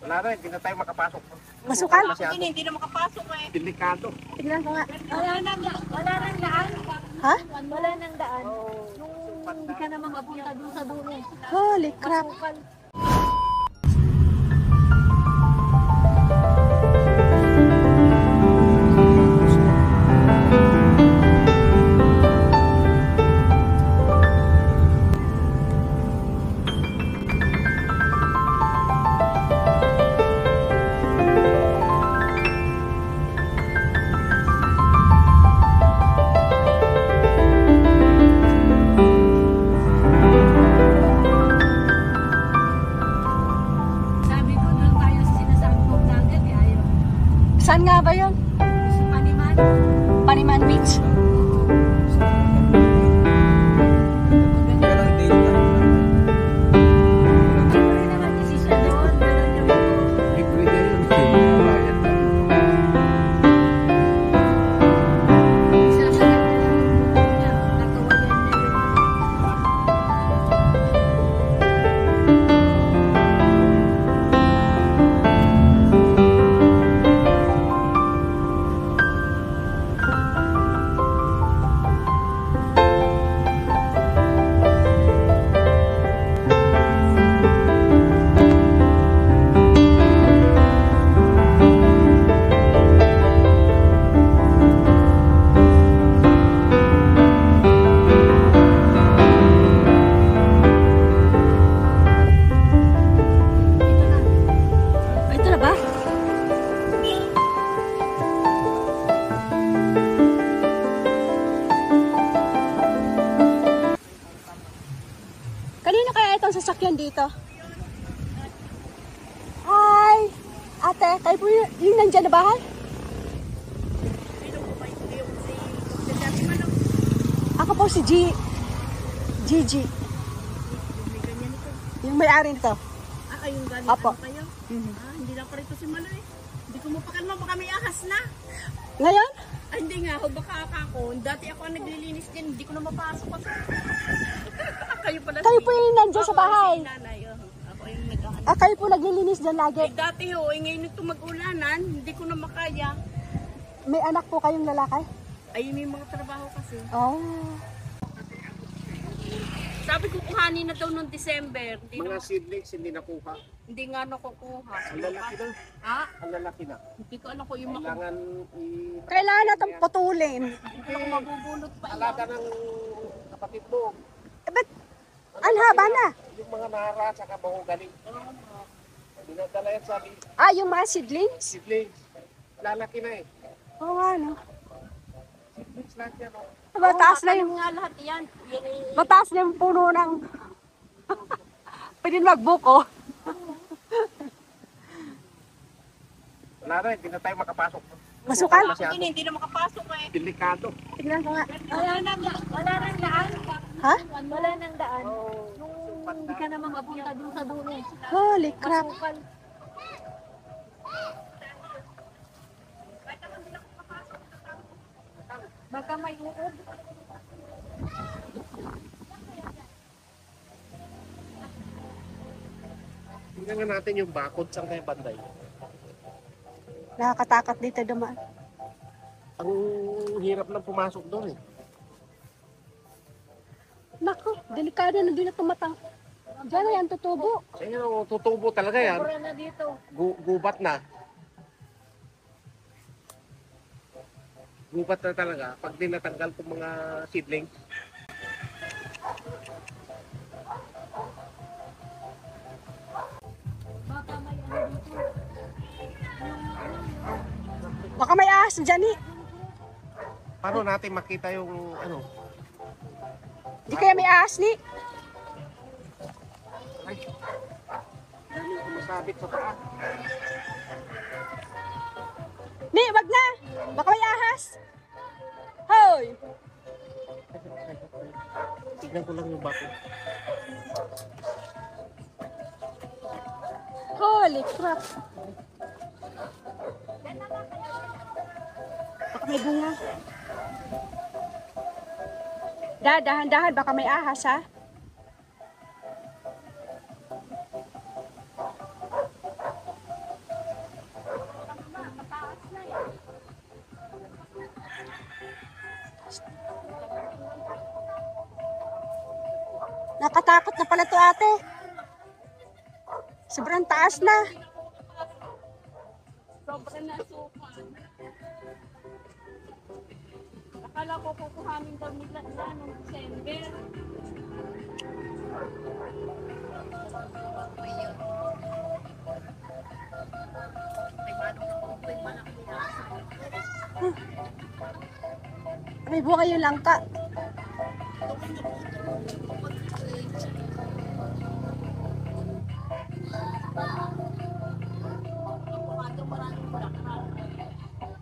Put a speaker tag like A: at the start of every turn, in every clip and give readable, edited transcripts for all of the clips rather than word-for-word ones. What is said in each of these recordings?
A: Wala na, hindi na tayo makapasok.
B: Masukan?
C: Hindi na makapasok eh.
A: Delikado.
B: Tignan ko nga.
C: Wala nang daan.
B: Ha?
C: Wala nang daan. Hindi ka naman mapunta doon sa dulo.
B: Holy crap.
C: Masukal.
B: Saan nga ba yun?
C: Paniman.
B: Paniman Beach? Sasakyan dito. Hi! Ate, kayo po yung nandyan na bahay? Ako po si Gigi. Yung may-ari nito.
C: Kayong galing
B: Apo.
C: kayo? Hindi lang pa rito si Maloy. Hindi ko mapakalma, baka may ahas na.
B: Ngayon?
C: Ay, hindi nga, baka ako. Dati ako ang naglilinis din, hindi ko na mapasok kasi. Kayo pala
B: Kayo po yung nandyan sa bahay.
C: Si nanay, ako yung naghahanap.
B: Kayo po naglilinis dyan lagi.
C: Dati ngayon ito mag-ulanan, hindi ko na makaya.
B: May anak po kayong lalaki?
C: Ay, may mga trabaho kasi.
B: Oh.
C: Sabi ko kuhanin na daw noong December.
A: Mga seedlings hindi nakuha.
C: Hindi nga nakukuha.
A: Ang lalaki na.
C: Ha?
A: Ang lalaki na.
C: Hindi ko alam kung yung
B: Kailangan na itong putulin.
C: Hindi ko mabubulot pa.
A: alaga ng kapatid mo.
B: Ba't ang haba na?
A: Yung mga nara sa kabahugaling. Dinadala yan sa
B: Yung mga seedlings?
A: seedlings. Lalaki na eh.
B: Oo nga, no?
A: Seedlings lahat yan. Oh.
B: Mataas na yung...
C: Nga lahat yan.
B: Mataas na yung puno ng... Pwede magbuko.
A: Wala na, hindi na tayo makapasok.
B: Masukan?
C: Hindi na makapasok eh.
A: Delikado.
B: Tignan ko nga.
C: Wala nang daan.
B: Ha?
C: Wala nang daan. Hindi ka naman mapunta doon sa dulo.
B: Holy crap.
C: Masukal. Baka may uod.
A: Tingnan nga natin yung bakod saan kayo banday.
B: Nakakatakot dito dumaan.
A: Ang hirap lang pumasok doon eh.
B: Naku, delikado na din na tumatang. Diyan na yan, tutubo.
A: Ayun, tutubo talaga yan.
C: Sobra na dito.
A: Gubat na. Gubat na talaga pag di natanggal itong mga seedlings.
C: Baka may ano dito.
B: Baka may ahas dyan eh.
A: Paano natin makita yung ano?
B: Di kaya may ahas ni.
A: Ay, daming kumasabit sa paa.
B: Ni, wag na. Baka may ahas. Hoy!
A: Tignan ko lang yung bakod.
B: Holy crap. Baka may bunga. Dahan-dahan, baka may ahas ha. Nakatakot na pala to ate. Sobrang taas na.
C: Sobrang nasukan. Akala ko kukuhanin daw nila na noong December.
B: May buka yung langka.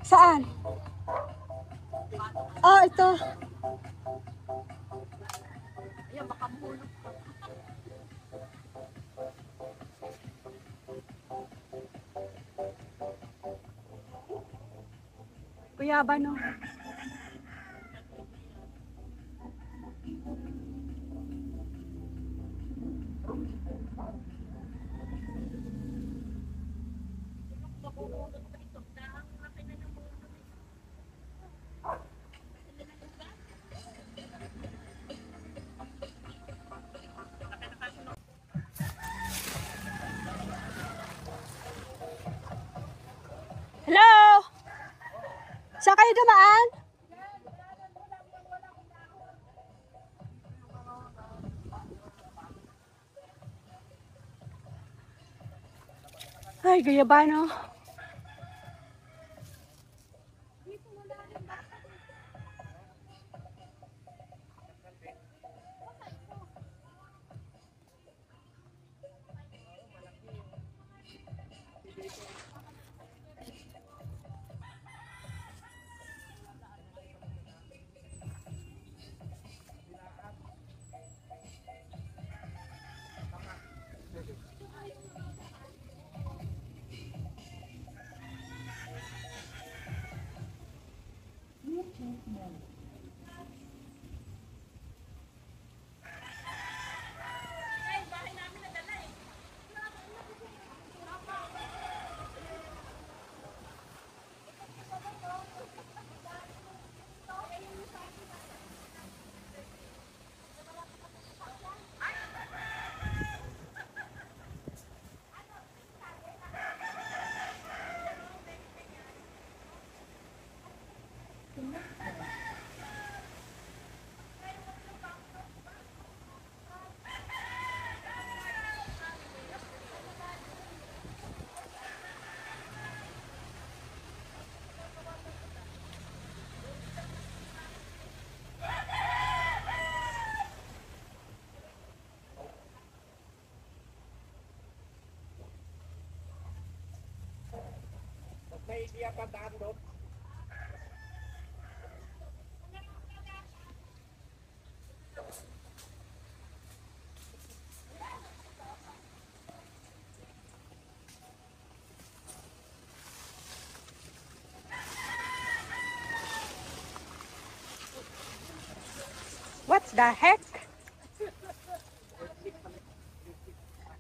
B: Saan? Ah, ito.
C: Ayan, baka mahulog pa.
B: Kuya ba no? Hello? Saan kayo dumaan? Ay, Gayabano.
A: May hindi ka daan doon.
B: What the heck?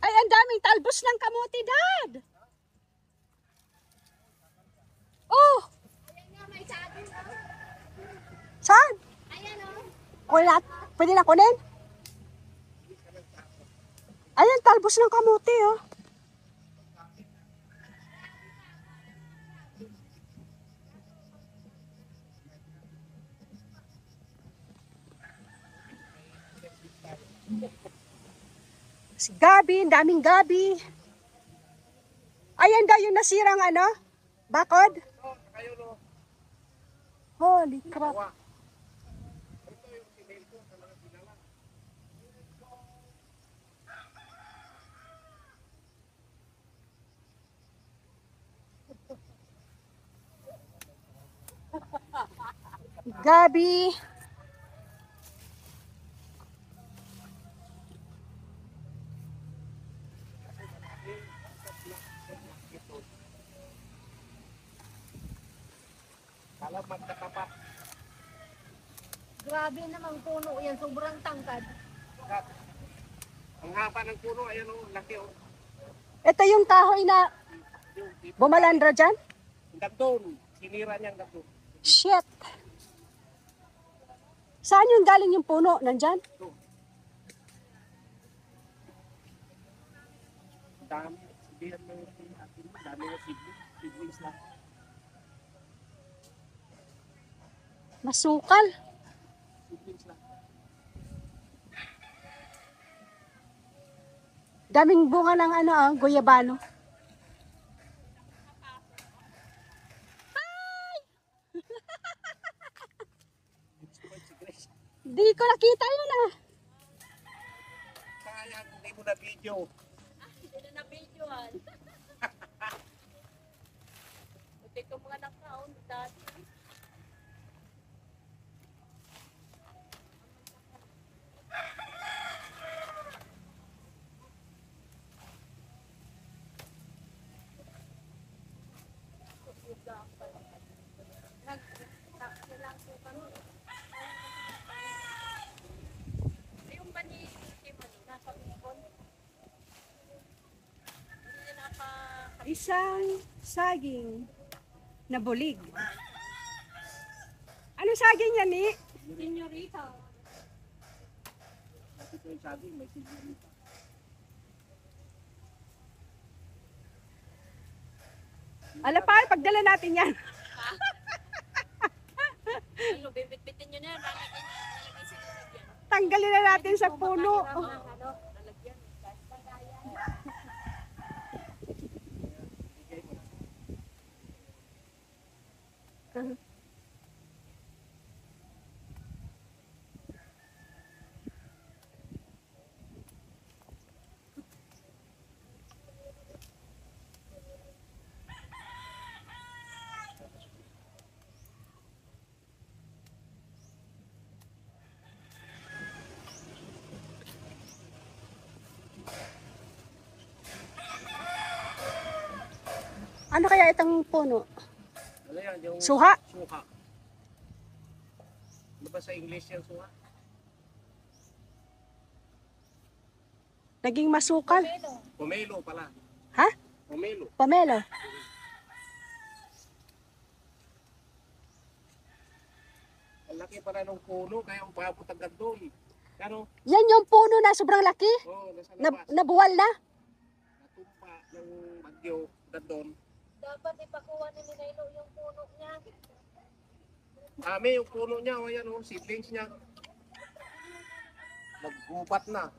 B: Ay, ang daming talbos ng kamuti, Dad. Oh! Saan? Pwede na kunin? Ayan, talbos ng kamuti, oh. Si Gabi, ang daming Gabi. Ayan daw yung nasirang ano? Bakod?
A: Oh, kayo no.
B: Holy crap.
A: Ito yung sinil ko sa mga dinala.
B: Gabi.
A: Alam magkatapat.
C: Grabe namang puno yan, sobrang tangkad.
A: Kat. Ang haba ng puno, ayan o, laki o.
B: Ito yung kahoy na bumalandra dyan?
A: Hanggang doon, sinira niya hanggang doon.
B: Shit. Saan yung galing yung puno? Nandyan?
A: Dami. Sabihan mo yung atin mo. Dami na siblings. Siblings lang.
B: Masukal.
A: Siblings lang.
B: Daming bunga ng ano, guyabano.
A: Si Grace.
B: Di ko nakita yun ah.
A: Sayang, hindi mo na video.
C: Hindi na na-videoan. Buti ko mga nakaon dati. Ayun ba ni Timon? Nasa Bicol? Hindi na
B: Isang saging na bulig. Ano saging yan ni?
C: Senyorita.
A: Kasi ito yung sabi, may siblings.
B: Alapal, pagdala natin yan.
C: Ano, bibit-bitin nyo na yan. Lalagay sila lagyan.
B: Tanggalin na natin sa puno.
C: Ano, lalagyan.
B: Ano kaya itong puno?
A: Ano yan? Yung
B: Suha?
A: suha. Ano ba sa English yan, suha?
B: Naging masukal.
A: Pomelo pala.
B: Ha?
A: Pomelo.
B: Pomelo.
A: Ang laki pala ng puno, kaya umabot agad doon. Ano?
B: Yan yung puno na sobrang laki.
A: Oo, nasa
B: Na,
A: labas.
B: nabuwal na.
A: Natumpa ng bagyo, agad doon.
C: Dapat ipakuha ni Ninaylo yung puno niya.
A: Dami yung puno niya, o yan o, seedlings niya. Naggubat na.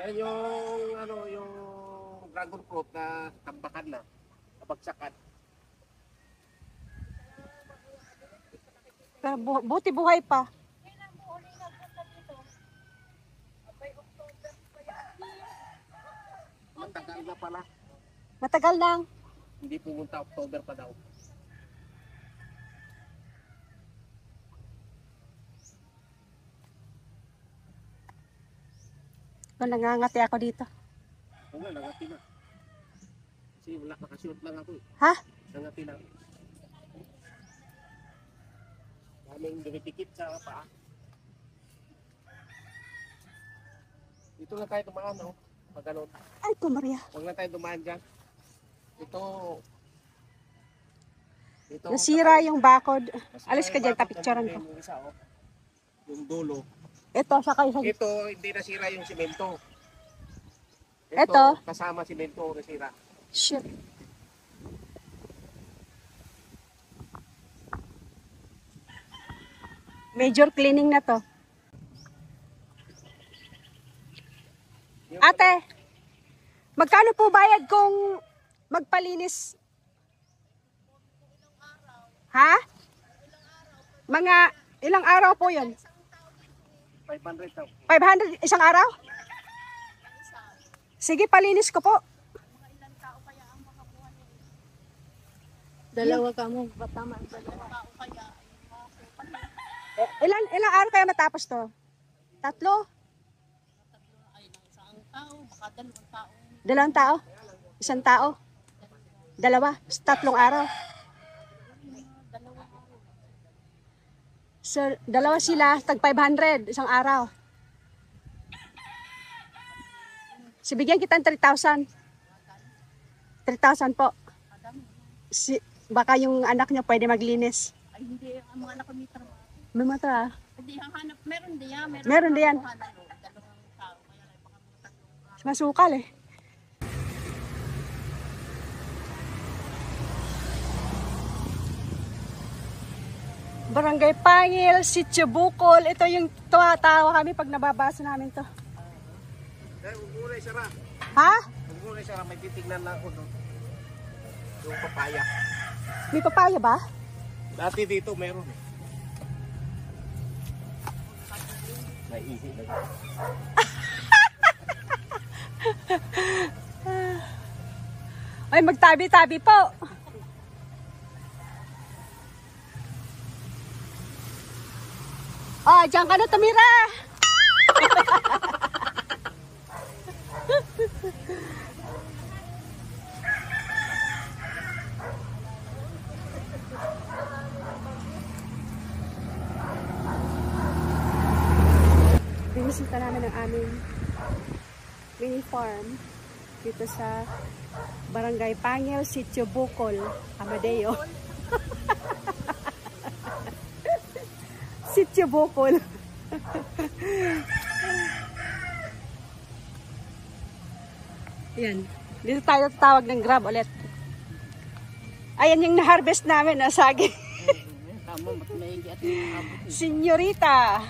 A: Yan yung, ano, yung dragon fruit na tambakan na, nabagsakan.
B: Pero buti buhay pa.
C: Kailan mo ulit nagpunta dito? Abay, October pa yan.
A: Matagal na pala.
B: Matagal lang.
A: Hindi pumunta, October pa daw.
B: Kung nangangati ako dito.
A: Oo nga, nangati na. Kasi wala, nakasuot lang ako eh.
B: Ha?
A: Nangati na. Daming dumitikit sa paa. Dito na tayo dumaan, no? Pag ganun.
B: Ay, ko Maria.
A: Huwag na tayo dumaan dyan. Ito.
B: Nasira yung bakod.
A: Nasira
B: Alis ka
A: yung
B: dyan,
A: bakod
B: tapicturean
A: ng
B: ko.
A: yung isa, oh. Yung dulo.
B: Ito, saka yung
A: Ito, hindi nasira yung simento.
B: Ito.
A: Kasama simento nasira.
B: shit. Major cleaning na to.
A: Yung
B: Ate, magkano po bayad kung magpalinis? Ha? Mga ilang araw po yun?
A: 500 daw.
B: 500 isang araw? Sige, palinis ko po.
C: Dalawa ka mo, batama ang dalawa.
B: Ilang araw kaya matapos to? 3?
C: Ay, isang tao, baka
B: Dalawang
C: 2 tao.
B: tao? Isang tao? 2? 3 araw? So, 2 sila, tag 500 isang araw. So, bigyan kita ng 3,000. 3,000 po. Baka yung anak niya pwede maglinis.
C: Ay, hindi, ang mga anak ko may trabaho.
B: May mata ah.
C: Hindi, hahanap, meron din yan.
B: Meron din yan.
C: Dalawang tao, kaya lang baka mga 3 araw.
B: Masukal eh. Barangay Pangil, Sitio Bukol. Ito yung tawa kami pag nababasa namin to.
A: Dahil huwag muna isara.
B: Ha?
A: Huwag muna isara. May titignan na ako doon. Yung papaya.
B: May papaya ba?
A: Dati dito meron eh. May easy na.
B: Ay, magtabi-tabi po. Ah, diyan ka na tumira. Binisita namin ang aming mini farm dito sa Barangay Pangil, Sitio Bukol, Amadeo. Sitio Bukol. Yan. Dito tayo tawag ng grab ulit. Ayan yung na-harvest namin na saging.
C: Tama, ba't may at
B: Senyorita.